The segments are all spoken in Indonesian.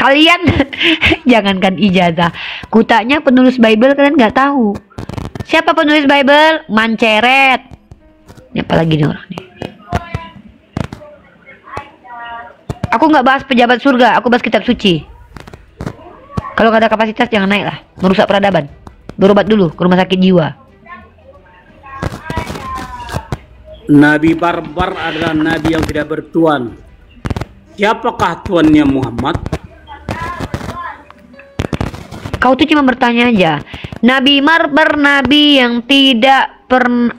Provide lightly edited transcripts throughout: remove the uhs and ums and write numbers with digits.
Kalian jangankan ijazah, kutanya penulis Bible kalian nggak tahu. Siapa penulis Bible? Manceret. Ini apalagi nih orang nih. Aku nggak bahas pejabat surga, aku bahas kitab suci. Kalau nggak ada kapasitas jangan naik lah, merusak peradaban. Berobat dulu ke rumah sakit jiwa. Nabi barbar adalah nabi yang tidak bertuan. Siapakah tuannya Muhammad? Kau tuh cuma bertanya aja. Nabi barbar, nabi yang tidak pernah.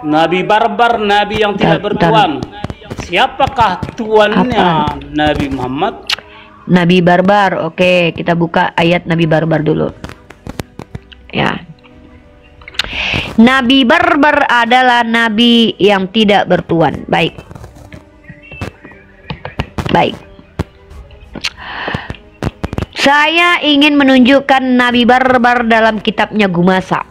Nabi barbar, nabi yang tidak bertuan. Siapakah tuannya Nabi Muhammad? Nabi barbar. Oke, kita buka ayat Nabi barbar dulu. Ya. Nabi barbar adalah nabi yang tidak bertuan. Baik. Baik. Saya ingin menunjukkan Nabi barbar dalam kitabnya Gumasa.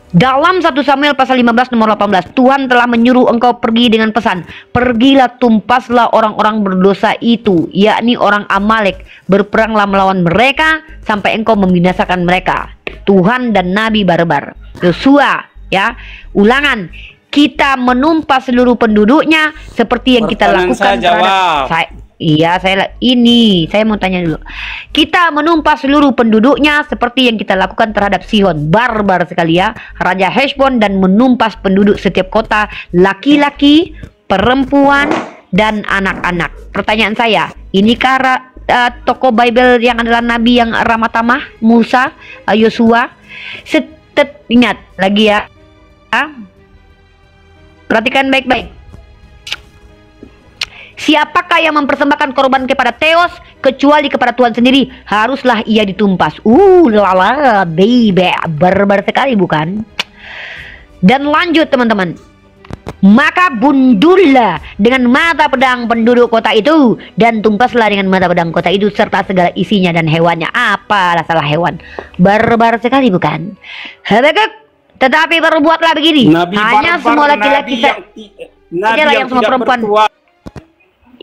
Dalam 1 Samuel pasal 15 nomor 18, Tuhan telah menyuruh engkau pergi dengan pesan, pergilah tumpaslah orang-orang berdosa itu, yakni orang Amalek, berperanglah melawan mereka sampai engkau membinasakan mereka. Tuhan dan Nabi barbar. Yosua, ya. Ulangan, kita menumpas seluruh penduduknya seperti yang kita lakukan terhadap saya mau tanya dulu. Kita menumpas seluruh penduduknya seperti yang kita lakukan terhadap Sihon, barbar sekali ya, Raja Heshbon, dan menumpas penduduk setiap kota, laki-laki, perempuan, dan anak-anak. Pertanyaan saya, inikah tokoh Bible yang adalah nabi yang ramah tamah, Musa, Yosua? Ingat lagi ya, perhatikan baik-baik. Siapakah yang mempersembahkan korban kepada Theos kecuali kepada Tuhan sendiri? Haruslah ia ditumpas. Lala, baby, barbar sekali bukan? Dan lanjut teman-teman. Maka bundullah dengan mata pedang penduduk kota itu, dan tumpaslah dengan mata pedang kota itu serta segala isinya dan hewannya. Apalah salah hewan? Barbar sekali bukan? Habakuk, tetapi berbuatlah begini. Hanya semua laki-laki saja yang semua perempuan.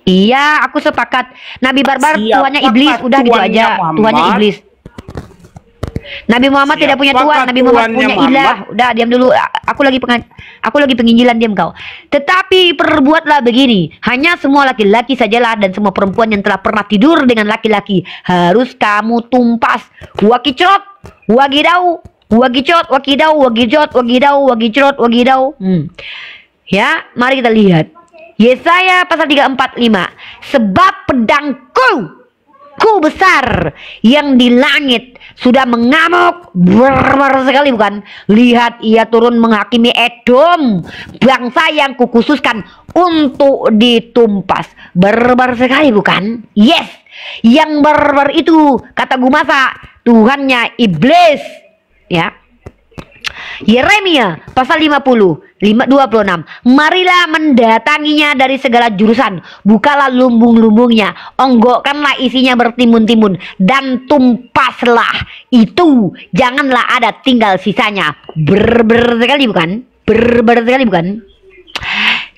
Iya, aku sepakat. Nabi barbar tuannya iblis, udah gitu aja. Tuannya iblis. Nabi Muhammad tidak punya tuan, Nabi Muhammad punya ilah. Udah, diam dulu. Aku lagi penginjilan, diam kau. Tetapi perbuatlah begini, hanya semua laki-laki sajalah dan semua perempuan yang telah pernah tidur dengan laki-laki harus kamu tumpas. Wakicrot, wagidau, wagicot, wakidau, wagijot, wagidau, wagicrot, wagidau. Ya, mari kita lihat. Yesaya pasal 345. Sebab pedangku besar yang di langit sudah mengamuk, barbar sekali bukan? Lihat, ia turun menghakimi Edom, bangsa yang kukhususkan untuk ditumpas. Barbar sekali bukan? Yes, yang barbar itu kata Gumasa, Tuhannya iblis. Ya. Yeremia pasal 26. Marilah mendatanginya dari segala jurusan, bukalah lumbung-lumbungnya, onggokkanlah isinya bertimbun-timbun, dan tumpaslah itu, janganlah ada tinggal sisanya. Berber sekali bukan? Berber sekali bukan?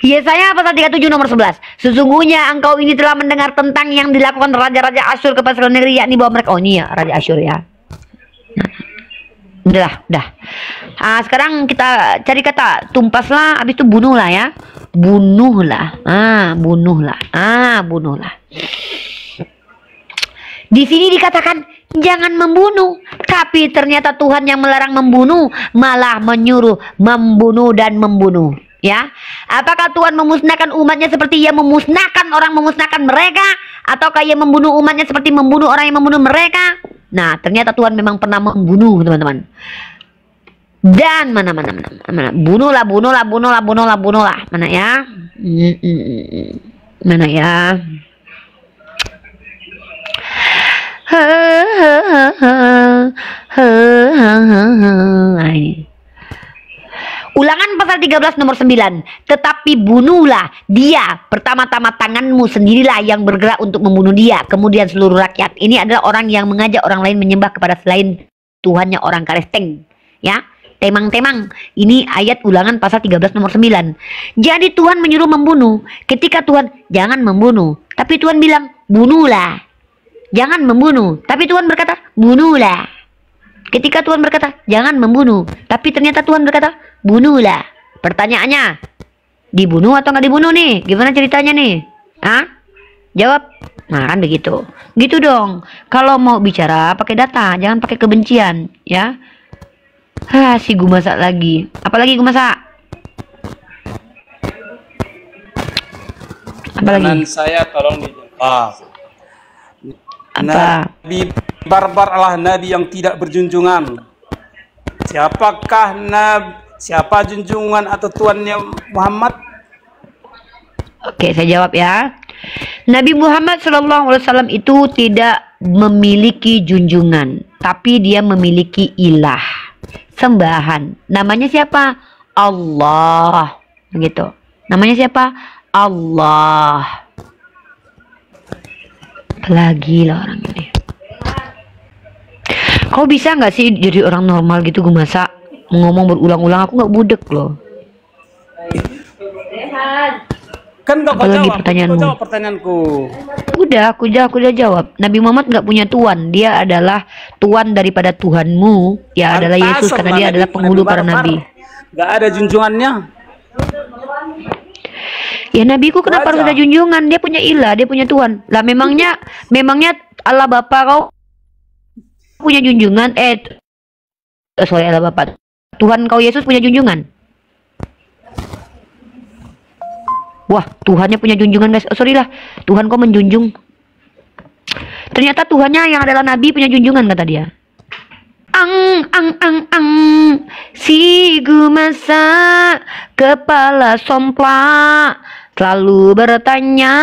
Yesaya pasal 37 nomor 11. Sesungguhnya engkau ini telah mendengar tentang yang dilakukan raja-raja Asyur kepada seluruh negeri, yakni bahwa mereka, oh ini ya Raja Asyur ya. Udah. Sekarang kita cari kata tumpaslah, habis itu bunuhlah ya. Bunuhlah. Bunuhlah. Di sini dikatakan jangan membunuh, tapi ternyata Tuhan yang melarang membunuh, malah menyuruh membunuh dan membunuh. Ya, apakah Tuhan memusnahkan umatnya seperti ia memusnahkan orang memusnahkan mereka, ataukah ia membunuh umatnya seperti membunuh orang yang membunuh mereka? Nah, ternyata Tuhan memang pernah membunuh, teman-teman. Dan mana. Bunuhlah. Mana ya? Mana ya? Nah, ini. Ulangan pasal 13 nomor 9. Tetapi bunuhlah dia, pertama-tama tanganmu sendirilah yang bergerak untuk membunuh dia, kemudian seluruh rakyat. Ini adalah orang yang mengajak orang lain menyembah kepada selain Tuhannya orang Karesteng, ya. temang-temang. Ini ayat Ulangan pasal 13 nomor 9. Jadi Tuhan menyuruh membunuh. Ketika Tuhan jangan membunuh, tapi Tuhan bilang bunuhlah. Jangan membunuh, tapi Tuhan berkata bunuhlah. Ketika Tuhan berkata jangan membunuh, tapi ternyata Tuhan berkata bunuhlah. Pertanyaannya, dibunuh atau nggak dibunuh nih? Gimana ceritanya nih? Hah? Jawab. Nah kan begitu. Gitu dong. Kalau mau bicara pakai data, jangan pakai kebencian, ya. Si gue masak lagi. Apalagi gue masak? Apalagi? Saya tolong dijawab. Apa? Nabi barbar adalah nabi yang tidak berjunjungan. Siapa junjungan atau tuannya Muhammad? Oke, saya jawab ya. Nabi Muhammad SAW itu tidak memiliki junjungan, tapi dia memiliki ilah, sembahan. Namanya siapa? Allah. Begitu. Namanya siapa? Allah. Apalagi lah orang ini. Kau bisa nggak sih jadi orang normal gitu gue masa ngomong berulang-ulang? Aku nggak budek loh. Kan nggak kau Apalagi jawab. pertanyaanmu? Kau jawab pertanyaanku. Aku udah jawab. Nabi Muhammad nggak punya tuan. Dia adalah tuan daripada Tuhanmu. Ya adalah Yesus, karena dia adalah penghulu para nabi. Nggak ada junjungannya. Ya nabiku kenapa harus ada junjungan? Dia punya ilah, dia punya Tuhan. Lah memangnya Allah Bapa kau punya junjungan? Sorry, Allah Bapa. Tuhan kau Yesus punya junjungan? Wah, Tuhannya punya junjungan guys. Sorry lah, Tuhan kau menjunjung. Ternyata Tuhannya yang adalah nabi punya junjungan, kata dia. Si Gumasa kepala somplak selalu bertanya,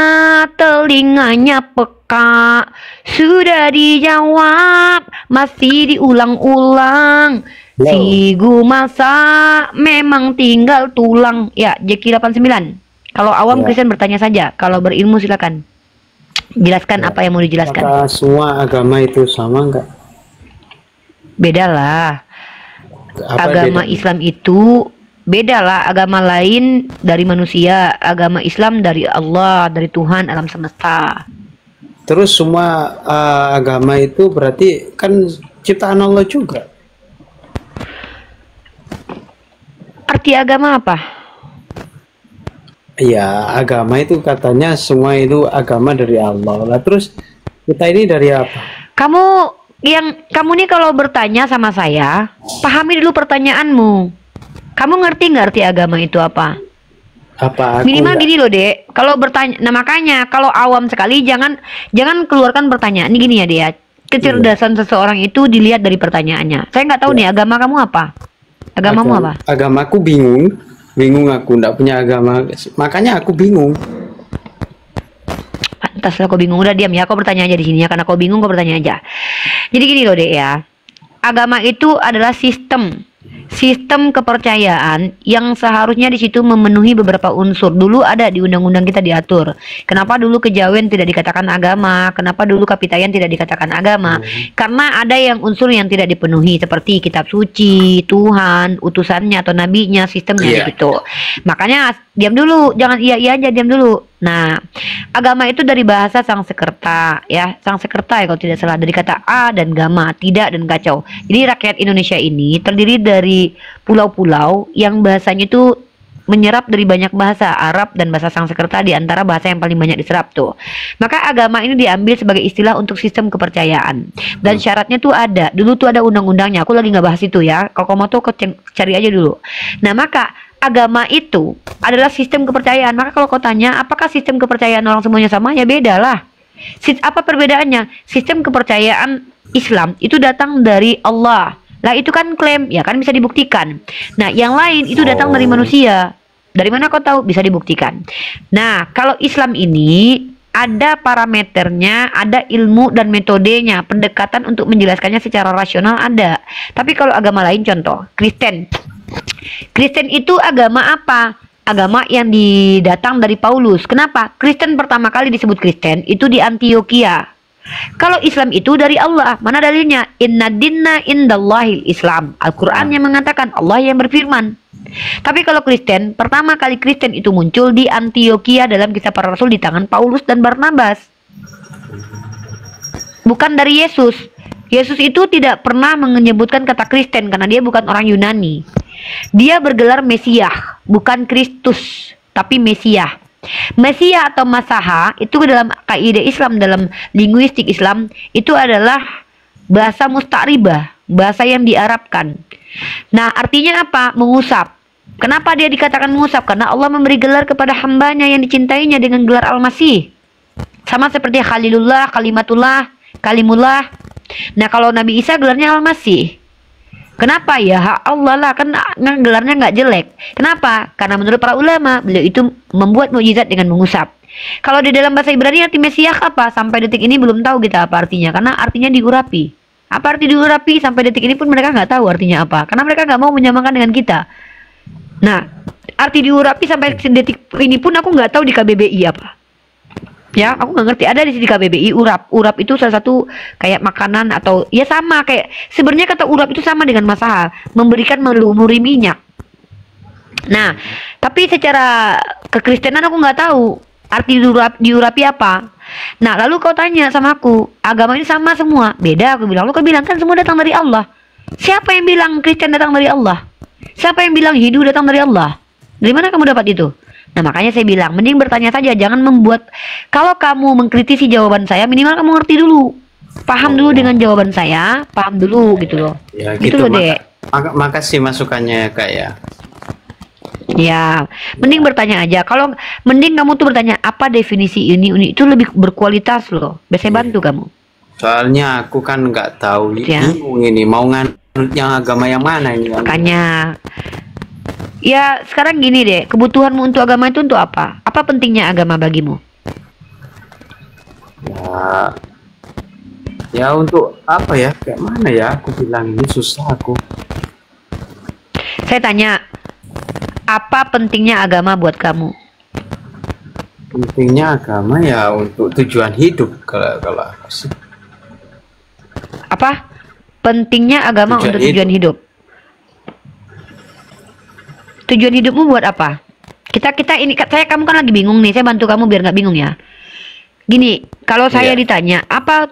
telinganya peka. Sudah dijawab, masih diulang-ulang. Si Gumasa memang tinggal tulang. Ya, Jeki 89. Kalau awam Kristen bertanya saja, kalau berilmu silakan. Jelaskan apa yang mau dijelaskan. Apakah semua agama itu sama enggak? Beda lah. Apa Agama bedanya? Islam itu beda lah. Agama lain dari manusia, agama Islam dari Allah, dari Tuhan alam semesta. Terus semua agama itu berarti kan ciptaan Allah juga. Arti agama apa? Ya, agama itu katanya semua itu agama dari Allah. Lah terus kita ini dari apa? Kamu nih kalau bertanya sama saya, pahami dulu pertanyaanmu. Kamu ngerti nggak arti agama itu apa? Apa? Minimal gini loh, Dek. Kalau bertanya, nah makanya kalau awam sekali jangan keluarkan pertanyaan. Ini gini ya, Dek. Kecerdasan seseorang itu dilihat dari pertanyaannya. Saya nggak tahu nih agama kamu apa? Agamamu apa? Agamaku bingung aku nggak punya agama, makanya aku bingung. Pantas lah kau bingung. Udah diam ya, kau bertanya aja di sini ya, karena kau bingung kau bertanya aja. Jadi gini loh, Dek ya. Agama itu adalah sistem kepercayaan yang seharusnya di situ memenuhi beberapa unsur. Dulu ada di undang-undang kita diatur. Kenapa dulu kejawen tidak dikatakan agama? Kenapa dulu kapitayan tidak dikatakan agama? Karena ada yang unsur yang tidak dipenuhi, seperti kitab suci, Tuhan, utusannya atau nabinya, sistemnya gitu. Makanya diam dulu, jangan iya aja, diam dulu. Nah, agama itu dari bahasa Sanskerta ya, Sanskerta ya kalau tidak salah, dari kata a dan gama, tidak dan kacau. Jadi rakyat Indonesia ini terdiri dari pulau-pulau yang bahasanya itu menyerap dari banyak bahasa Arab dan bahasa Sanskerta, di antara bahasa yang paling banyak diserap tuh. Maka agama ini diambil sebagai istilah untuk sistem kepercayaan. Dan syaratnya tuh ada. Dulu tuh ada undang-undangnya. Aku lagi nggak bahas itu ya. Kalau kamu tuh cari aja dulu. Nah, maka agama itu adalah sistem kepercayaan. Maka kalau kau tanya, apakah sistem kepercayaan orang semuanya sama? Ya beda lah. Apa perbedaannya? Sistem kepercayaan Islam itu datang dari Allah. Lah itu kan klaim, ya kan bisa dibuktikan. Nah, yang lain itu datang dari manusia. Dari mana kau tahu? Bisa dibuktikan. Nah, kalau Islam ini ada parameternya, ada ilmu dan metodenya, pendekatan untuk menjelaskannya secara rasional ada. Tapi kalau agama lain, contoh Kristen. Kristen itu agama apa? Agama yang didatang dari Paulus. Kenapa? Kristen pertama kali disebut Kristen itu di Antioquia. Kalau Islam itu dari Allah, mana dalilnya? Inna dinna indallahil Islam. Al-Quran yang mengatakan, Allah yang berfirman. Tapi kalau Kristen, pertama kali Kristen itu muncul di Antioquia dalam kisah para rasul di tangan Paulus dan Barnabas. Bukan dari Yesus. Yesus itu tidak pernah menyebutkan kata Kristen karena dia bukan orang Yunani. Dia bergelar Mesiah, bukan Kristus, tapi Mesiah. Mesiah atau Masaha itu dalam kaidah Islam, dalam linguistik Islam itu adalah bahasa musta'ribah, bahasa yang diarabkan. Nah, artinya apa? Mengusap. Kenapa dia dikatakan mengusap? Karena Allah memberi gelar kepada hambanya yang dicintainya dengan gelar Al-Masih. Sama seperti Khalilullah, Kalimatullah, Kalimullah. Nah, kalau Nabi Isa gelarnya Al-Masih. Kenapa ya? Allah lah, kan gelarnya nggak jelek. Kenapa? Karena menurut para ulama, beliau itu membuat mukjizat dengan mengusap. Kalau di dalam bahasa Ibrani arti Mesiah apa? Sampai detik ini belum tahu kita apa artinya, karena artinya diurapi. Apa arti diurapi? Sampai detik ini pun mereka nggak tahu artinya apa, karena mereka nggak mau menyamakan dengan kita. Nah, arti diurapi sampai detik ini pun aku nggak tahu di KBBI apa. Ya, aku nggak ngerti. Ada di sini KBBI urap. Urap itu salah satu kayak makanan atau ya sama kayak sebenarnya kata urap itu sama dengan masalah, memberikan melumuri minyak. Nah, tapi secara kekristenan aku nggak tahu arti diurapi apa. Nah, lalu kau tanya sama aku, agama ini sama semua? Beda, aku bilang. Lu kau bilang kan semua datang dari Allah. Siapa yang bilang Kristen datang dari Allah? Siapa yang bilang Hindu datang dari Allah? Dari mana kamu dapat itu? Nah, makanya saya bilang, mending bertanya saja, jangan membuat. Kalau kamu mengkritisi jawaban saya, minimal kamu ngerti dulu. Paham dulu dengan jawaban saya, paham dulu gitu loh. Ya, gitu loh, Dek. Makasih masukannya, Kak ya. Ya, mending bertanya aja. Kalau mending kamu tuh bertanya, apa definisi ini itu lebih berkualitas loh. Biasanya bantu kamu. Soalnya aku kan nggak tahu Ya. ini mau nganut yang agama yang mana ini. Makanya. Ya, sekarang gini deh, kebutuhanmu untuk agama itu untuk apa? Apa pentingnya agama bagimu? Ya untuk apa ya? Kayak mana ya? Aku bilang ini susah aku. Saya tanya, apa pentingnya agama buat kamu? Pentingnya agama ya untuk tujuan hidup kalau aku sih. Apa? Pentingnya agama Tujuan untuk tujuan hidup. Tujuan hidupmu buat apa? Kita ini kamu kan lagi bingung nih. Saya bantu kamu biar nggak bingung ya. Gini, kalau saya ditanya apa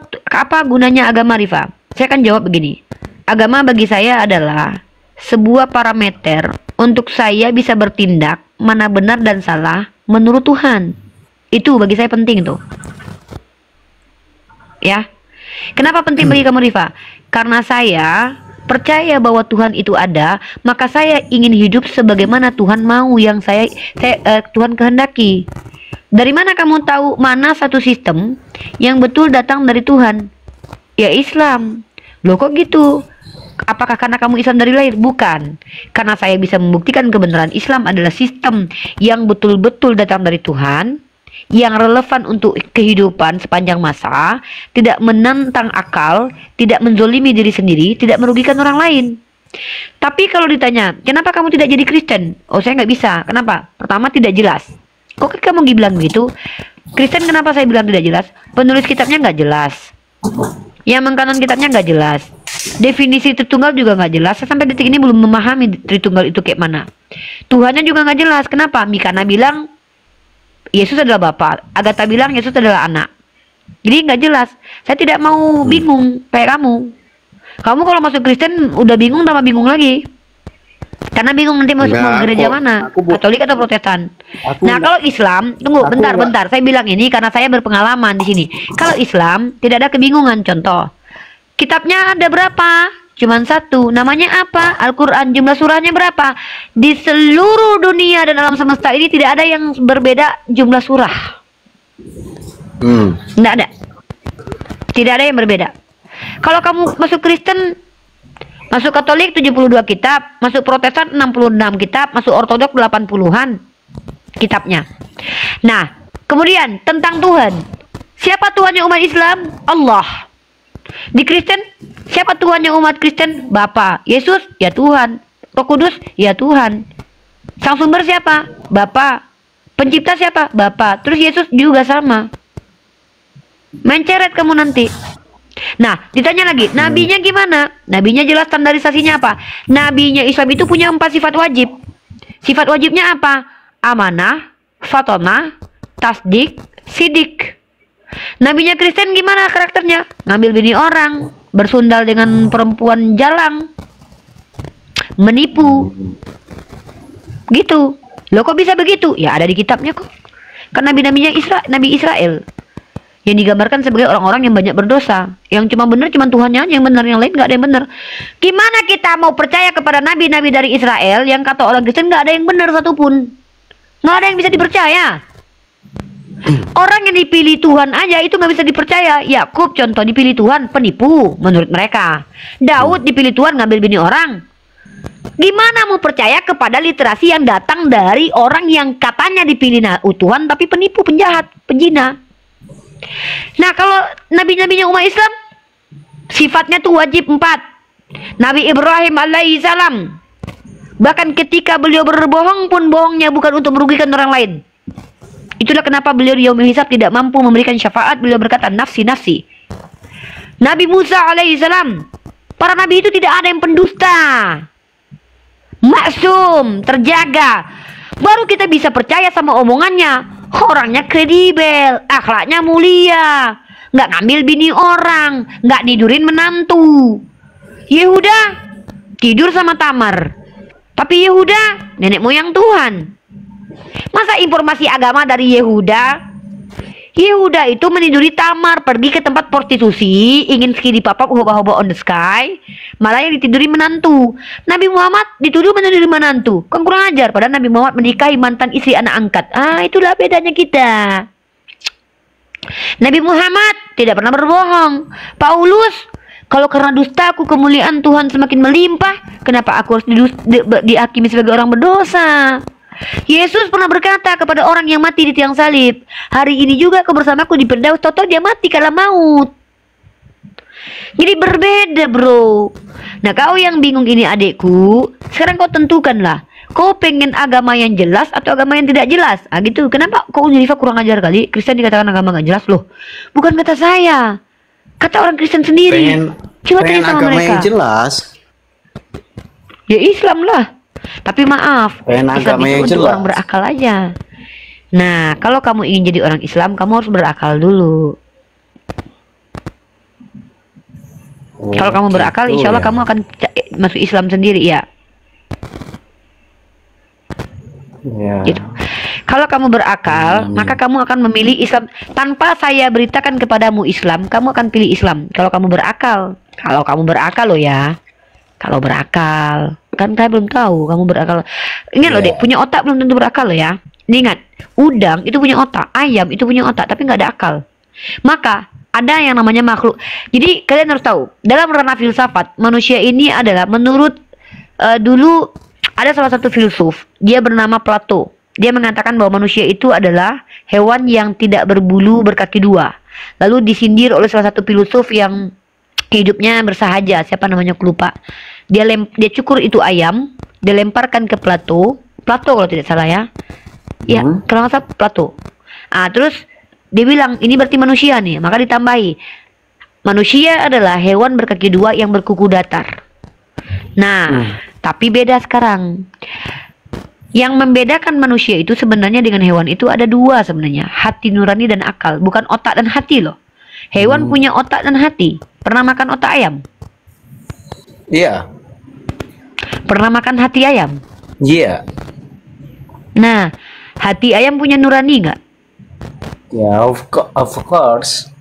gunanya agama, Rifa? Saya akan jawab begini. Agama bagi saya adalah sebuah parameter untuk saya bisa bertindak mana benar dan salah menurut Tuhan. Itu bagi saya penting tuh. Ya. Kenapa penting bagi kamu, Rifa? Karena saya percaya bahwa Tuhan itu ada, maka saya ingin hidup sebagaimana Tuhan mau, yang Tuhan kehendaki. Dari mana kamu tahu mana satu sistem yang betul datang dari Tuhan? Ya Islam. Loh kok gitu? Apakah karena kamu Islam dari lahir? Bukan. Karena saya bisa membuktikan kebenaran Islam adalah sistem yang betul-betul datang dari Tuhan, yang relevan untuk kehidupan sepanjang masa, tidak menentang akal, tidak menzolimi diri sendiri, tidak merugikan orang lain. Tapi kalau ditanya, kenapa kamu tidak jadi Kristen? Oh, saya nggak bisa. Kenapa? Pertama, tidak jelas. Kok kamu bilang gitu? Kristen kenapa saya bilang tidak jelas? Penulis kitabnya nggak jelas. Yang mengkanon kitabnya nggak jelas. Definisi Tritunggal juga nggak jelas. Saya sampai detik ini belum memahami Tritunggal itu kayak mana. Tuhannya juga nggak jelas. Kenapa? Mikana bilang Yesus adalah Bapa, Agatha bilang Yesus adalah anak. Jadi nggak jelas. Saya tidak mau bingung kayak kamu. Kamu kalau masuk Kristen udah bingung tambah bingung lagi. Karena bingung nanti masuk gereja mana, Katolik atau Protestan. Nah kalau Islam, tunggu bentar. Saya bilang ini karena saya berpengalaman di sini. Kalau Islam tidak ada kebingungan. Contoh, kitabnya ada berapa? Cuman satu, namanya apa? Al-Quran. Jumlah surahnya berapa? Di seluruh dunia dan alam semesta ini tidak ada yang berbeda jumlah surah. Tidak ada. Tidak ada yang berbeda. Kalau kamu masuk Kristen, masuk Katolik 72 kitab, masuk Protestan 66 kitab, masuk Ortodok 80-an kitabnya. Nah, kemudian tentang Tuhan. Siapa Tuhannya umat Islam? Allah. Di Kristen, siapa Tuhannya umat Kristen? Bapa. Yesus, ya Tuhan. Roh Kudus, ya Tuhan. Sang sumber siapa? Bapa. Pencipta siapa? Bapa. Terus Yesus juga sama. Menceret kamu nanti. Nah, ditanya lagi, nabinya gimana? Nabinya jelas standarisasinya apa? Nabinya Islam itu punya 4 sifat wajib. Sifat wajibnya apa? Amanah, fatonah, tasdik, sidik. Nabinya Kristen gimana karakternya? Ngambil bini orang, bersundal dengan perempuan jalang, menipu. Gitu. Loh kok bisa begitu? Ya ada di kitabnya kok. Kan nabi-nabinya Nabi Israel yang digambarkan sebagai orang-orang yang banyak berdosa, yang cuma benar cuma Tuhannya aja yang benar, yang lain nggak ada yang benar. Gimana kita mau percaya kepada nabi-nabi dari Israel yang kata orang Kristen nggak ada yang benar satupun? Nggak ada yang bisa dipercaya. Orang yang dipilih Tuhan aja itu nggak bisa dipercaya. Yakub contoh dipilih Tuhan, penipu menurut mereka. Daud dipilih Tuhan, ngambil bini orang. Gimana mau percaya kepada literasi yang datang dari orang yang katanya dipilih Tuhan tapi penipu, penjahat, penjina? Nah, kalau nabi-nabinya umat Islam sifatnya tuh wajib 4. Nabi Ibrahim alaihissalam, bahkan ketika beliau berbohong pun bohongnya bukan untuk merugikan orang lain. Itulah kenapa beliau di yaumul hisab tidak mampu memberikan syafaat. Beliau berkata nafsi nafsi. Nabi Musa alaihissalam, para nabi itu tidak ada yang pendusta, maksum, terjaga. Baru kita bisa percaya sama omongannya. Orangnya kredibel, akhlaknya mulia, nggak ngambil bini orang, nggak nidurin menantu. Yehuda tidur sama Tamar, tapi Yehuda nenek moyang Tuhan. Masa informasi agama dari Yehuda? Yehuda itu meniduri Tamar, pergi ke tempat prostitusi, ingin skidi papap hoba-hoba on the sky, malah yang ditiduri menantu. Nabi Muhammad dituduh meniduri menantu, kan kurang ajar. Padahal Nabi Muhammad menikahi mantan istri anak angkat. Itulah bedanya kita. Nabi Muhammad tidak pernah berbohong. Paulus, kalau karena dustaku kemuliaan Tuhan semakin melimpah, kenapa aku harus dihakimi sebagai orang berdosa? Yesus pernah berkata kepada orang yang mati di tiang salib, hari ini juga kau bersamaku di Firdaus. Toto dia mati karena maut. Jadi berbeda bro. Nah kau yang bingung ini adekku, sekarang kau tentukanlah, kau pengen agama yang jelas atau agama yang tidak jelas. Gitu. Kenapa kau Unifa kurang ajar kali? Kristen dikatakan agama gak jelas loh. Bukan kata saya, kata orang Kristen sendiri. Coba tanya sama mereka. Yang jelas. Ya Islam lah. Tapi maaf, Islam itu untuk orang berakal aja. Nah, kalau kamu ingin jadi orang Islam, kamu harus berakal dulu. Kalau kamu berakal, insya Allah kamu akan masuk Islam sendiri ya. Gitu. Kalau kamu berakal, maka kamu akan memilih Islam. Tanpa saya beritakan kepadamu Islam, kamu akan pilih Islam. Kalau kamu berakal loh ya. Kalau berakal. Kan saya belum tahu kamu berakal. Ingat loh dek, punya otak belum tentu berakal loh ya. Ingat, udang itu punya otak, ayam itu punya otak, tapi nggak ada akal. Maka ada yang namanya makhluk. Jadi kalian harus tahu, dalam ranah filsafat, manusia ini adalah menurut dulu ada salah satu filsuf, dia bernama Plato. Dia mengatakan bahwa manusia itu adalah hewan yang tidak berbulu berkaki dua. Lalu disindir oleh salah satu filsuf yang hidupnya bersahaja, siapa namanya aku lupa. Dia cukur itu ayam, dia lemparkan ke Plato kalau tidak salah ya. Ya, kalau nggak salah Plato. Terus dia bilang ini berarti manusia nih, maka ditambahi manusia adalah hewan berkaki dua yang berkuku datar. Nah, tapi beda sekarang. Yang membedakan manusia itu sebenarnya dengan hewan itu ada 2 sebenarnya, hati nurani dan akal, bukan otak dan hati loh. Hewan punya otak dan hati. Pernah makan otak ayam? Iya. Pernah makan hati ayam? Iya. Nah, hati ayam punya nurani nggak? Ya, of course.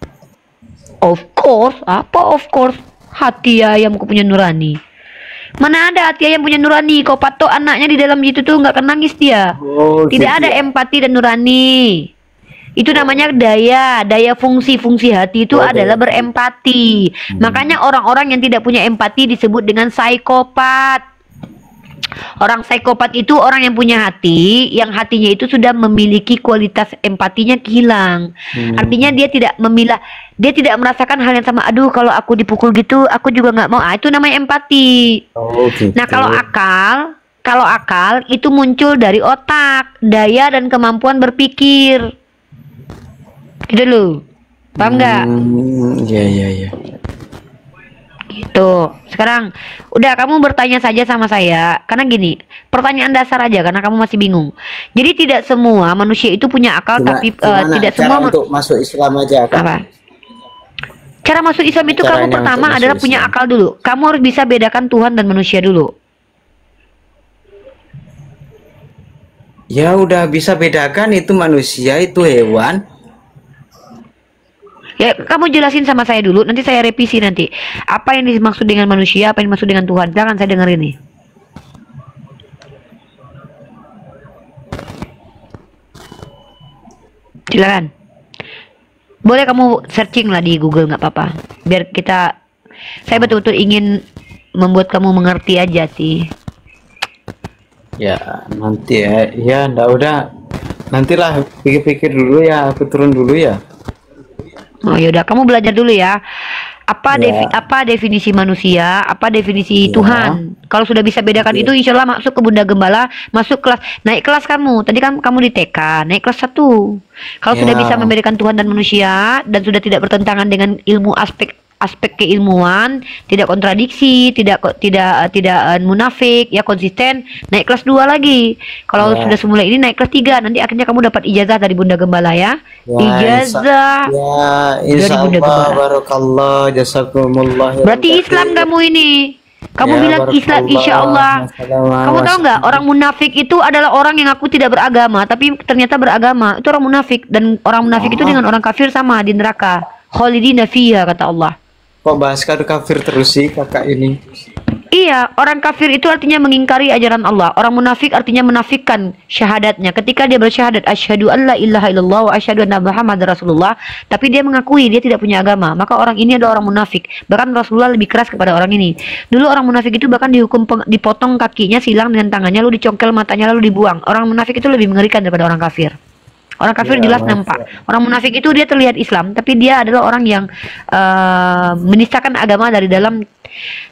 Of course? Apa of course? Hati ayam kok punya nurani? Mana ada hati ayam punya nurani? Kau patok anaknya di dalam itu tuh nggak akan nangis dia. Tidak ada empati dan nurani. Itu namanya daya fungsi hati itu adalah berempati. Makanya orang-orang yang tidak punya empati disebut dengan psikopat. Orang psikopat itu orang yang punya hati, yang hatinya itu sudah memiliki kualitas empatinya hilang. Artinya dia tidak memilah, dia tidak merasakan hal yang sama. Aduh, kalau aku dipukul gitu, aku juga nggak mau. Itu namanya empati. Gitu. Nah, kalau akal itu muncul dari otak, daya dan kemampuan berpikir. Gitu loh. Paham nggak? Iya iya iya. Gitu. Sekarang udah kamu bertanya saja sama saya. Karena gini, pertanyaan dasar aja karena kamu masih bingung. Jadi tidak semua manusia itu punya akal, tapi tidak semua untuk masuk Islam aja kan? apa? Cara masuk Islam itu kamu Caranya pertama untuk adalah masuk punya Islam. akal dulu. Kamu harus bisa bedakan Tuhan dan manusia dulu. Ya udah bisa bedakan itu manusia, itu hewan. Ya, kamu jelasin sama saya dulu, nanti saya revisi nanti. Apa yang dimaksud dengan manusia, apa yang dimaksud dengan Tuhan. Jangan saya dengar ini. Silakan. Boleh kamu searching lah di Google, nggak apa-apa. Biar kita, saya betul-betul ingin membuat kamu mengerti aja sih. Ya nanti ya, ya ndak udah. Nantilah pikir-pikir dulu ya, aku turun dulu ya. Oh yaudah, kamu belajar dulu ya. Apa Ya. apa definisi manusia, apa definisi Ya. Tuhan. Kalau sudah bisa bedakan Oke. itu, insya Allah masuk ke Bunda Gembala, masuk kelas, naik kelas kamu. Tadi kan kamu di TK, naik kelas 1. Kalau sudah Ya. bisa membedakan Tuhan dan manusia dan sudah tidak bertentangan dengan ilmu aspek keilmuan, tidak kontradiksi, tidak munafik, ya konsisten, naik kelas 2 lagi. Kalau Ya. sudah semula ini naik kelas 3, nanti akhirnya kamu dapat ijazah dari Bunda Gembala ya. Ya, Ijazah. Ya, insya Bunda Allah, Gembala. barakallah, jazakumullah. ya Berarti Rabbi. Islam kamu ini. Kamu Ya, bilang Islam, barakallah, insya Allah. masalah, Kamu tahu nggak, masalah. orang munafik itu adalah orang yang aku tidak beragama, tapi ternyata beragama. Itu orang munafik, dan orang munafik itu dengan orang kafir sama di neraka. Khalidina fiha, kata Allah. Kok bahas kafir terus sih kakak ini? Iya, orang kafir itu artinya mengingkari ajaran Allah. Orang munafik artinya menafikan syahadatnya. Ketika dia bersyahadat, asyhadu an la ilaha illallah wa asyhadu anna Muhammadar Rasulullah, tapi dia mengakui dia tidak punya agama, maka orang ini adalah orang munafik. Bahkan Rasulullah lebih keras kepada orang ini. Dulu orang munafik itu bahkan dihukum dipotong kakinya, silang dengan tangannya, lalu dicongkel matanya, lalu dibuang. Orang munafik itu lebih mengerikan daripada orang kafir. Orang kafir Ya, jelas Mas. nampak. Orang munafik itu dia terlihat Islam, tapi dia adalah orang yang menistakan agama dari dalam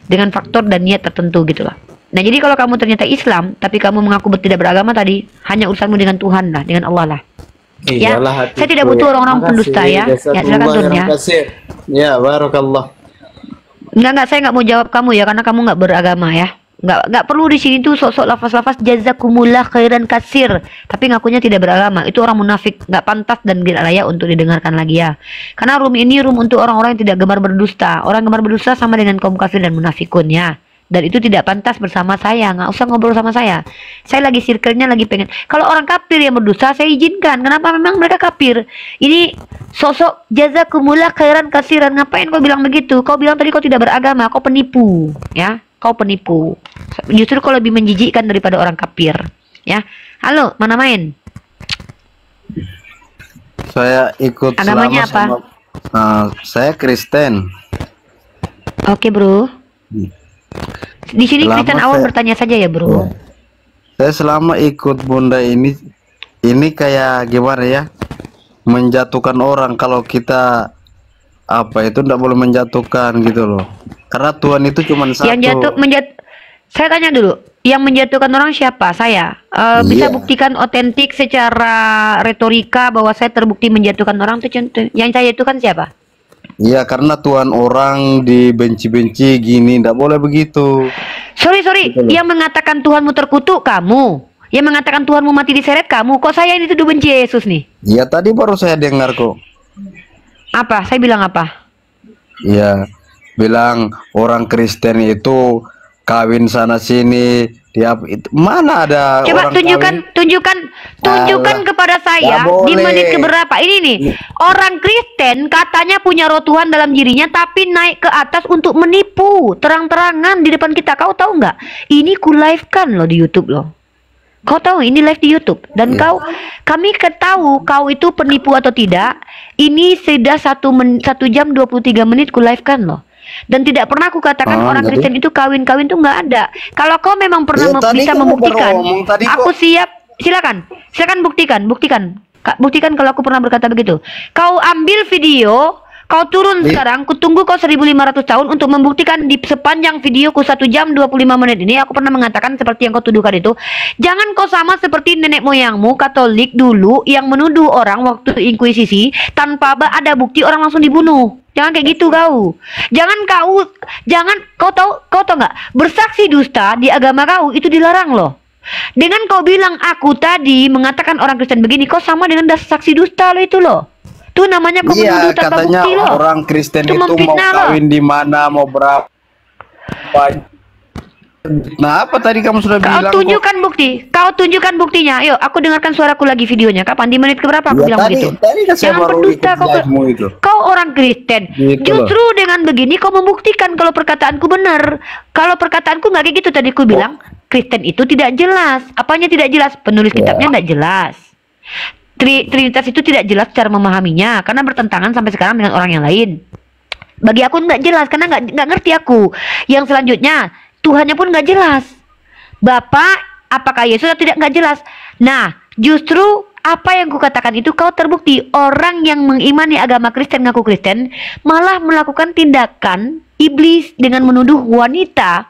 dengan faktor dan niat tertentu gitu lah. Nah, jadi kalau kamu ternyata Islam, tapi kamu mengaku tidak beragama tadi, hanya urusanmu dengan Tuhan lah, dengan Allah lah. Ya, Iyalah saya hatiku. tidak butuh orang-orang Makasih, pendusta ya. Ya, silakan jazakumullah Tun ya. khairan katsir. Ya, barakallah. Enggak, saya nggak mau jawab kamu ya, karena kamu nggak beragama ya. Nggak perlu di sini tuh sok-sok lafaz-lafaz jazakumullah khairan kasir, tapi ngakunya tidak beragama. Itu orang munafik, nggak pantas dan tidak layak untuk didengarkan lagi ya. Karena room ini room untuk orang-orang yang tidak gemar berdusta. Orang gemar berdusta sama dengan kaum kafir dan munafikun ya. Dan itu tidak pantas bersama saya. Nggak usah ngobrol sama saya. Saya lagi circle-nya lagi pengen. Kalau orang kafir yang berdusta saya izinkan. Kenapa? Memang mereka kafir. Ini sosok jazakumullah khairan kasiran. Ngapain kau bilang begitu? Kau bilang tadi kau tidak beragama. Kau penipu, ya. Kau penipu. Justru kau lebih menjijikkan daripada orang kafir, ya. Halo, mana main? Saya ikut Agamanya selama apa? saya Kristen. Oke, bro. Di sini Selama Kristen awal saya- bertanya saja ya, bro. Saya selama ikut Bunda ini kayak gimana ya? Menjatuhkan orang. Kalau kita apa itu tidak boleh menjatuhkan gitu loh. Karena Tuhan itu cuma satu. Saya tanya dulu, yang menjatuhkan orang siapa? Saya. Bisa Iya. buktikan otentik secara retorika bahwa saya terbukti menjatuhkan orang itu contoh. Yang saya itu kan siapa? Iya, karena Tuhan orang dibenci-benci gini, tidak boleh begitu. Sorry, Betul. yang mengatakan Tuhanmu terkutuk kamu. Yang mengatakan Tuhanmu mati diseret kamu. Kok saya ini tuduh benci Yesus nih? Ya tadi baru saya dengar kok. Apa? Saya bilang apa? Ya, bilang orang Kristen itu kawin sana sini, tiap itu mana ada Coba orang tunjukkan Alah, kepada saya nggak di boleh. menit keberapa. Ini nih, orang Kristen katanya punya roh Tuhan dalam dirinya, tapi naik ke atas untuk menipu terang-terangan di depan kita. Kau tahu nggak? Ini ku live kan loh di YouTube loh. Kau tahu ini live di YouTube dan Iya. kami ketahu kau itu penipu atau tidak. Ini sudah 1 jam 23 menit ku live kan loh. Dan tidak pernah aku katakan orang jadi? Kristen itu kawin-kawin tuh nggak ada. Kalau kau memang pernah Ya, tadi bisa kamu membuktikan, baru ngomong tadi aku kok. siap. Silakan buktikan. Kak, buktikan kalau aku pernah berkata begitu. Kau ambil video Kau turun sekarang, kutunggu kau 1500 tahun untuk membuktikan di sepanjang videoku 1 jam 25 menit ini. Aku pernah mengatakan seperti yang kau tuduhkan itu. Jangan kau sama seperti nenek moyangmu Katolik dulu yang menuduh orang waktu inkuisisi tanpa ada bukti orang langsung dibunuh. Jangan kayak gitu kau. Jangan kau tahu nggak? Bersaksi dusta di agama kau itu dilarang loh. Dengan kau bilang aku tadi mengatakan orang Kristen begini, kau sama dengan saksi dusta lo itu loh. Itu namanya kau menuduh tanpa katanya bukti loh. orang Kristen Itu itu mau memfitnah loh. kawin di mana, mau berapa. Nah, apa tadi kamu sudah bilang? Kau tunjukkan buktinya. Ayo, aku dengarkan suaraku lagi videonya. Kapan di menit keberapa aku bilang begitu? Tadi kan saya Jangan baru berdusta ikut live-mu itu. kau orang Kristen. Gitu Justru dengan begini kau membuktikan kalau perkataanku benar. Kalau perkataanku nggak kayak gitu tadi aku bilang. Kristen itu tidak jelas. Apanya tidak jelas? Penulis kitabnya tidak jelas. Trinitas itu tidak jelas cara memahaminya karena bertentangan sampai sekarang dengan orang yang lain. Bagi aku nggak jelas karena nggak ngerti aku. Yang selanjutnya Tuhannya pun nggak jelas. Bapak, apakah Yesus atau tidak nggak jelas. Nah, justru apa yang kukatakan itu kau terbukti orang yang mengimani agama Kristen ngaku Kristen malah melakukan tindakan iblis dengan menuduh wanita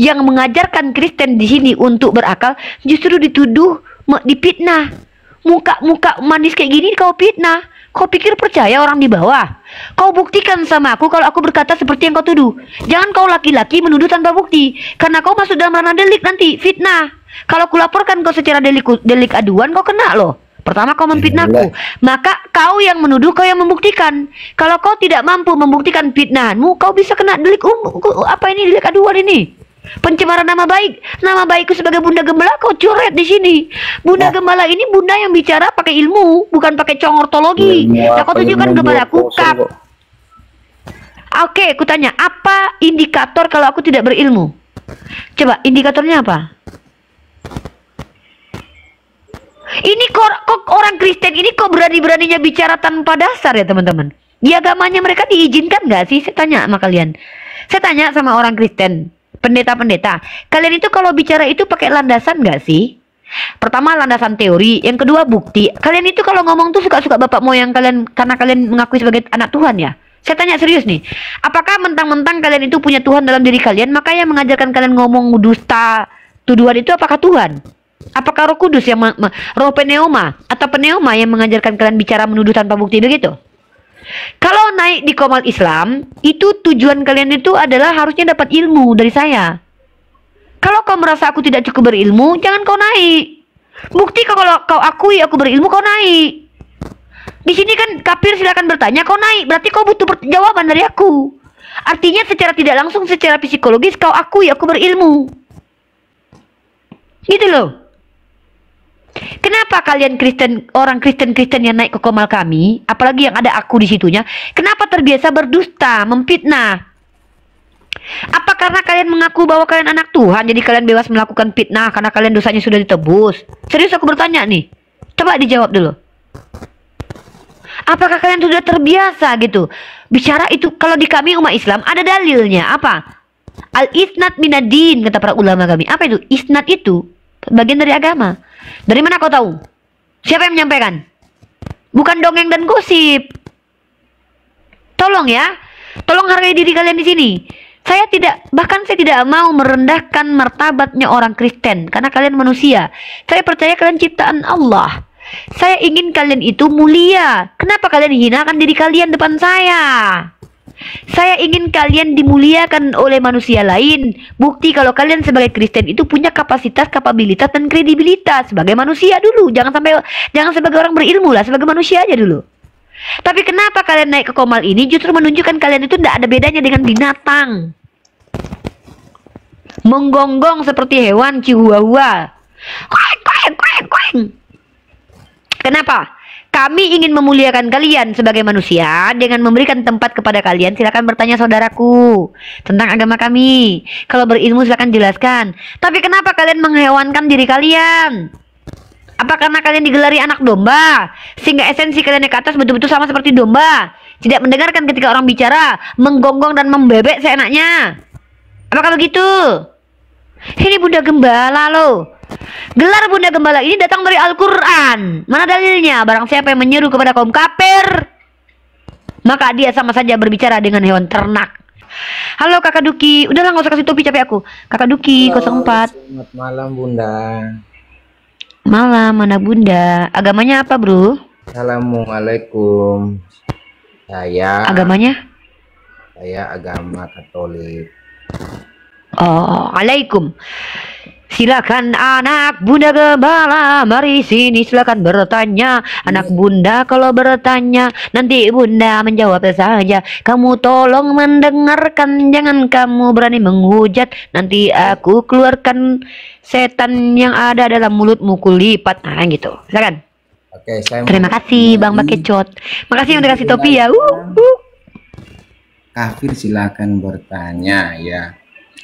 yang mengajarkan Kristen di sini untuk berakal justru dituduh dipitnah. Muka manis kayak gini kau fitnah. Kau pikir percaya orang di bawah? Kau buktikan sama aku kalau aku berkata seperti yang kau tuduh. Jangan kau laki-laki menuduh tanpa bukti. Karena kau masuk dalam ranah delik nanti, fitnah. Kalau kulaporkan kau secara delik aduan, kau kena loh. Pertama kau memfitnahku. Maka kau yang menuduh, kau yang membuktikan. Kalau kau tidak mampu membuktikan fitnahanmu, kau bisa kena delik delik aduan ini. Pencemaran nama baikku sebagai Bunda Gembala kau coret di sini. Bunda Gembala ini bunda yang bicara pakai ilmu, bukan pakai congortologi. Nah, kau tunjukkan kepadaku Oke, aku tanya, apa indikator kalau aku tidak berilmu? Coba indikatornya apa? Ini kok orang Kristen ini kok berani-beraninya bicara tanpa dasar ya teman-teman? Di agamanya mereka diizinkan nggak sih? Saya tanya sama kalian. Saya tanya sama orang Kristen, pendeta-pendeta, kalian itu kalau bicara itu pakai landasan nggak sih? Pertama landasan teori, yang kedua bukti. Kalian itu kalau ngomong tuh suka-suka bapak moyang kalian karena kalian mengakui sebagai anak Tuhan ya? Saya tanya serius nih, apakah mentang-mentang kalian itu punya Tuhan dalam diri kalian, maka yang mengajarkan kalian ngomong dusta, tuduhan itu apakah Tuhan? Apakah Roh Kudus yang Roh Pneuma atau Pneuma yang mengajarkan kalian bicara menuduh tanpa bukti begitu? Kalau naik di Komal Islam, itu tujuan kalian itu adalah harusnya dapat ilmu dari saya. Kalau kau merasa aku tidak cukup berilmu, jangan kau naik. Bukti kalau kau akui aku berilmu, kau naik. Di sini kan kafir silakan bertanya, kau naik. Berarti kau butuh jawaban dari aku. Artinya secara tidak langsung, secara psikologis kau akui aku berilmu. Gitu loh. Kenapa kalian orang Kristen yang naik ke Komal kami, apalagi yang ada aku di situnya, kenapa terbiasa berdusta, memfitnah? Apa karena kalian mengaku bahwa kalian anak Tuhan, jadi kalian bebas melakukan fitnah karena kalian dosanya sudah ditebus? Serius aku bertanya nih, coba dijawab dulu. Apakah kalian sudah terbiasa gitu bicara itu? Kalau di kami umat Islam ada dalilnya apa? Al-isnad minadin, kata para ulama kami. Apa itu? Isnad itu bagian dari agama. Dari mana kau tahu? Siapa yang menyampaikan? Bukan dongeng dan gosip. Tolong ya, tolong hargai diri kalian di sini. Saya tidak mau merendahkan martabatnya orang Kristen karena kalian manusia. Saya percaya kalian ciptaan Allah. Saya ingin kalian itu mulia. Kenapa kalian hinakan diri kalian depan saya? Saya ingin kalian dimuliakan oleh manusia lain. Bukti kalau kalian sebagai Kristen itu punya kapasitas, kapabilitas, dan kredibilitas sebagai manusia dulu. Jangan sebagai orang berilmu lah, sebagai manusia aja dulu. Tapi kenapa kalian naik ke Komal ini justru menunjukkan kalian itu tidak ada bedanya dengan binatang. Menggonggong seperti hewan chihuahua. Kenapa? Kami ingin memuliakan kalian sebagai manusia dengan memberikan tempat kepada kalian. Silakan bertanya saudaraku tentang agama kami. Kalau berilmu silakan jelaskan. Tapi kenapa kalian menghewankan diri kalian? Apa karena kalian digelari anak domba sehingga esensi kalian ke atas betul-betul sama seperti domba? Tidak mendengarkan ketika orang bicara, menggonggong dan membebek seenaknya. Apakah begitu? Ini Bunda Gembala loh. Gelar Bunda Gembala ini datang dari Al-Quran. Mana dalilnya? Barang siapa yang menyeru kepada kaum kafir, maka dia sama saja berbicara dengan hewan ternak. Halo Kakak Duki, udahlah nggak usah kasih topi, capek aku. Kakak Duki Halo, 04. selamat malam Bunda. Malam, mana Bunda? Agamanya apa, Bro? Assalamualaikum. Saya Agamanya? agama Katolik. Oh, alaikum. Silakan anak Bunda Gembala, mari sini silakan bertanya. Anak Bunda kalau bertanya, nanti Bunda menjawab saja. Kamu tolong mendengarkan, jangan kamu berani menghujat. Nanti aku keluarkan setan yang ada dalam mulutmu kulipat. Nah, gitu. Silakan. Oke, saya Terima mau kasih Bang bertanya, Bakecot. Makasih yang udah kasih topi ya. kafir silakan bertanya ya.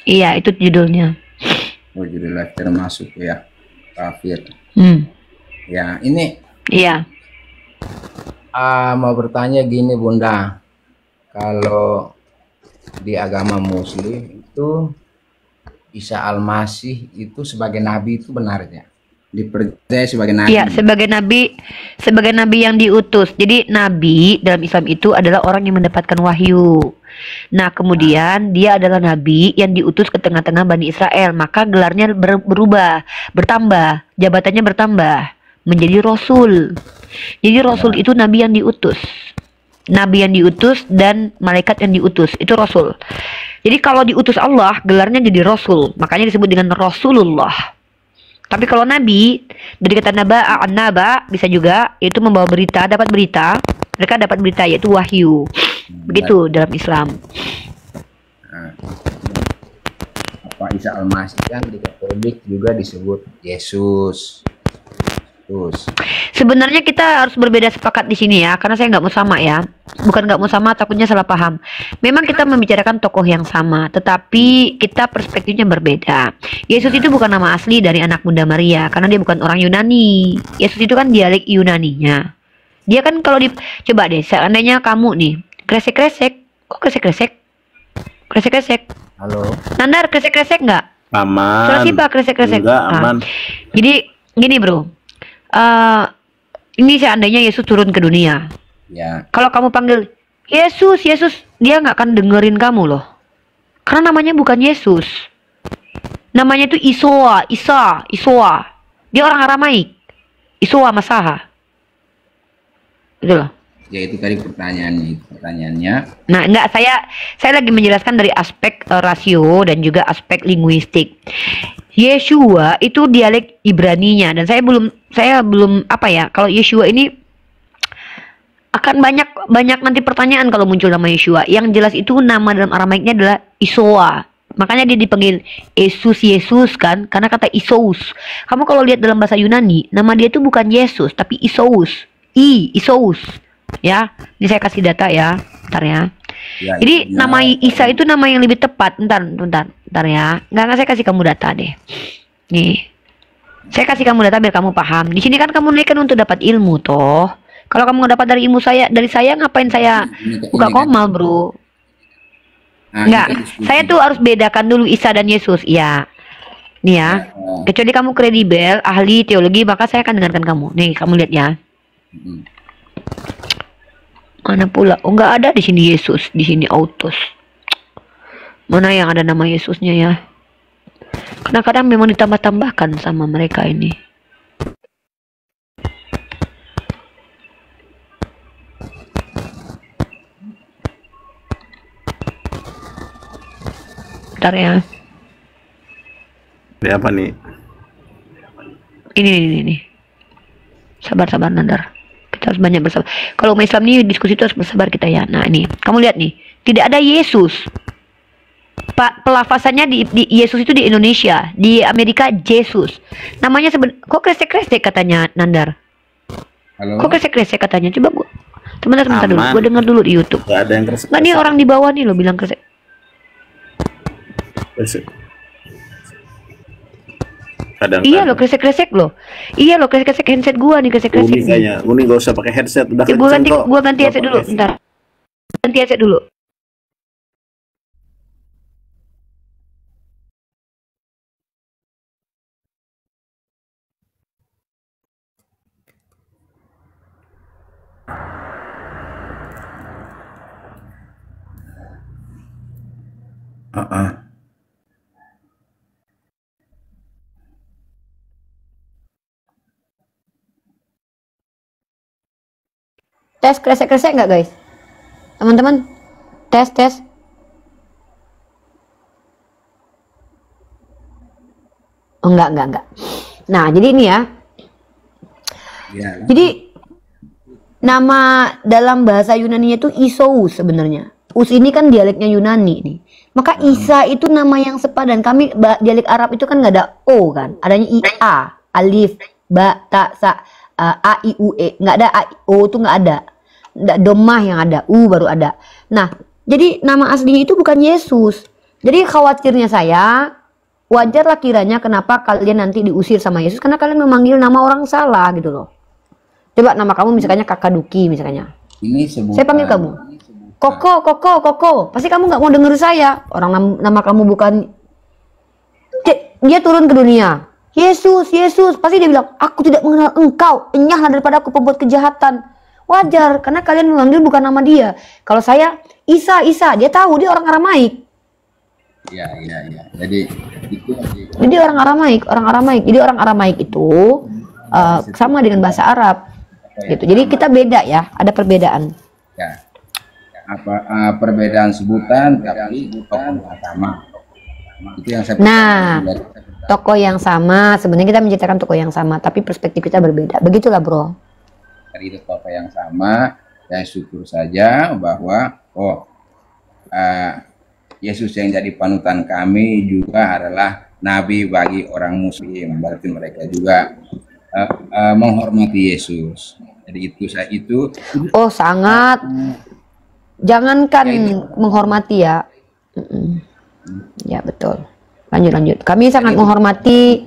Iya, itu judulnya. Oh, judul live termasuk ya, kafir. Hmm. Ya, ini Iya. mau bertanya gini Bunda. Kalau di agama Muslim itu Isa Al-Masih itu sebagai nabi itu benarnya? Dipercaya sebagai nabi. Iya, sebagai nabi yang diutus. Jadi nabi dalam Islam itu adalah orang yang mendapatkan wahyu. Nah, kemudian dia adalah nabi yang diutus ke tengah-tengah Bani Israel, maka gelarnya berubah, bertambah, jabatannya bertambah menjadi rasul. Jadi rasul itu nabi yang diutus. Nabi yang diutus dan malaikat yang diutus, itu rasul. Jadi kalau diutus Allah, gelarnya jadi rasul, makanya disebut dengan Rasulullah. Tapi kalau nabi, dari kata naba bisa juga, yaitu membawa berita, dapat berita. Mereka dapat berita, yaitu wahyu. Begitu dalam Islam. Nah, apa Isa Al-Masih kan di Katolik juga disebut Yesus. Terus Sebenarnya kita harus berbeda sepakat di sini ya, karena saya nggak mau sama ya. Bukan nggak mau sama, takutnya salah paham. Memang kita membicarakan tokoh yang sama, tetapi kita perspektifnya berbeda. Yesus itu bukan nama asli dari anak Bunda Maria, karena dia bukan orang Yunani. Yesus itu kan dialek Yunaninya. Dia kan kalau coba deh, seandainya kamu nih kresek-kresek, kok kresek-kresek? Kresek-kresek. halo. Nandar kresek-kresek nggak? Suara Aman. siapa kresek-kresek? Enggak, Ah. aman. Jadi gini bro, ini seandainya Yesus turun ke dunia. Ya, Kalau kamu panggil Yesus, Yesus, dia nggak akan dengerin kamu loh. Karena namanya bukan Yesus. Namanya itu Isoa. Dia orang Aramaik. Isoa Masaha. Gitu loh. ya itu tadi pertanyaannya. Nah, enggak, saya lagi menjelaskan dari aspek rasio dan juga aspek linguistik. Yeshua itu dialek Ibraninya dan saya belum apa ya, kalau Yeshua ini akan banyak nanti pertanyaan kalau muncul nama Yeshua. Yang jelas itu nama dalam Aramaiknya adalah Isoa. Makanya dia dipanggil Yesus kan, karena kata Isous. Kamu kalau lihat dalam bahasa Yunani, nama dia itu bukan Yesus tapi Isous. Isous. Ya, ini saya kasih data ya, bentar ya. Ya, Jadi intinya, nama Isa itu nama yang lebih tepat. Bentar ya. Enggak saya kasih kamu data deh. Nih. Saya kasih kamu data biar kamu paham. Di sini kan kamu naikkan untuk dapat ilmu toh. Kalau kamu nggak dapat dari saya ngapain saya buka kan- komal, Bro? nah, Enggak. ini kan diskusi. Saya tuh harus bedakan dulu Isa dan Yesus. Ya. Nih ya. Kecuali kamu kredibel, ahli teologi, maka saya akan dengarkan kamu. Nih, kamu lihat ya. Mm. Mana pula? Oh, nggak ada di sini Yesus, di sini Autos. Mana yang ada nama Yesusnya ya? Kadang-kadang memang ditambah-tambahkan sama mereka ini. Bentar ya. Ini apa nih? Ini. Sabar Nandar. Kita harus banyak bersabar. Kalau umat Islam ini diskusi itu harus bersabar kita ya. Nah ini, kamu lihat nih, tidak ada Yesus. Pelafasannya di Yesus itu di Indonesia, di Amerika Jesus. Namanya kok kresek-kresek katanya Nandar. Halo. Kok kresek-kresek katanya? Coba gua. Sebentar dulu. Aman. Gua dengar dulu di YouTube. Gak ada yang kresek. Nggak, nih orang di bawah nih lo bilang kresek. Kadang Iya lo kresek-kresek lo. Iya lo kresek-kresek handset gua nih kresek-kresek. Uni kayaknya. Uni gak usah pakai headset. Udah Ya, kenceng kok. gua ganti headset dulu, bentar. Ganti headset dulu. Heeh. Tes kresek-kresek nggak guys? Teman-teman, tes. Oh, enggak. Nah, jadi ini ya. Ya. Jadi nama dalam bahasa Yunani itu Isous sebenarnya. Us ini kan dialeknya Yunani nih. Maka Isa itu nama yang sepadan. Kami dialek Arab itu kan nggak ada O kan, adanya IA, alif, ba, ta, sa, a, i, u, e. Nggak ada a, o itu nggak ada. Nggak domah yang ada, u baru ada. Nah, jadi nama aslinya itu bukan Yesus. Jadi khawatirnya saya, wajarlah kiranya kenapa kalian nanti diusir sama Yesus karena kalian memanggil nama orang salah gitu loh. Coba nama kamu misalnya Kakaduki misalnya. Ini sebutan. Saya panggil kamu Koko. Pasti kamu nggak mau denger saya. Orang nama kamu bukan. Dia turun ke dunia. Yesus. Pasti dia bilang, aku tidak mengenal engkau. Enyahlah daripada aku pembuat kejahatan. Wajar, karena kalian memanggil bukan nama dia. Kalau saya, Isa. Dia tahu, dia orang Aramaik. Ya. Jadi itu. Jadi orang Aramaik. Jadi orang Aramaik itu sama dengan bahasa Arab. Gitu. Jadi kita beda ya, ada perbedaan. Ya. Perbedaan sebutan tapi tokoh sama. Itu yang saya Nah, tokoh yang sama, sebenarnya kita menceritakan tokoh yang sama, tapi perspektif kita berbeda. Begitulah, bro. Dari itu tokoh yang sama, saya syukur saja bahwa Yesus yang jadi panutan kami juga adalah nabi bagi orang muslim. Berarti mereka juga menghormati Yesus. Jadi itu. Oh, sangat. Jangankan menghormati ya. Ya, betul. Lanjut. Kami sangat menghormati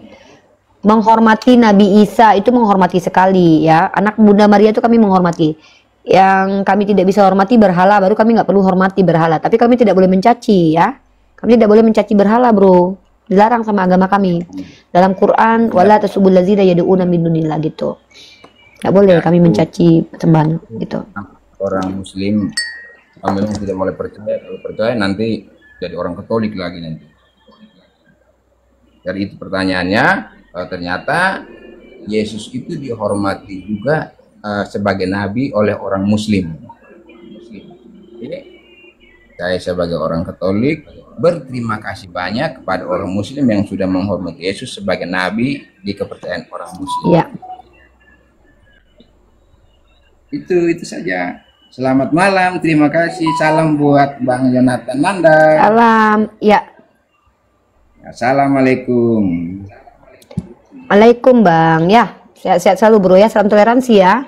Nabi Isa, itu menghormati sekali ya. Anak Bunda Maria itu kami menghormati. Yang kami tidak bisa hormati berhala, baru kami nggak perlu hormati berhala. Tapi kami tidak boleh mencaci ya. Kami tidak boleh mencaci berhala, bro. Dilarang sama agama kami. Dalam Quran, wala tasubul ladzina yad'una min dunillah gitu. Nggak boleh kami mencaci sembahan gitu. Orang muslim memang tidak boleh percaya. Kalau percaya nanti jadi orang Katolik lagi nanti. Dari itu pertanyaannya, ternyata Yesus itu dihormati juga sebagai nabi oleh orang muslim. Jadi, saya sebagai orang Katolik berterima kasih banyak kepada orang muslim yang sudah menghormati Yesus sebagai nabi di kepercayaan orang muslim. Iya. Itu saja. Selamat malam, terima kasih. Salam buat Bang Jonathan Nanda. Salam. Ya. Assalamualaikum. Waalaikumsalam, Bang. Ya, sehat-sehat selalu, bro ya. Salam toleransi ya.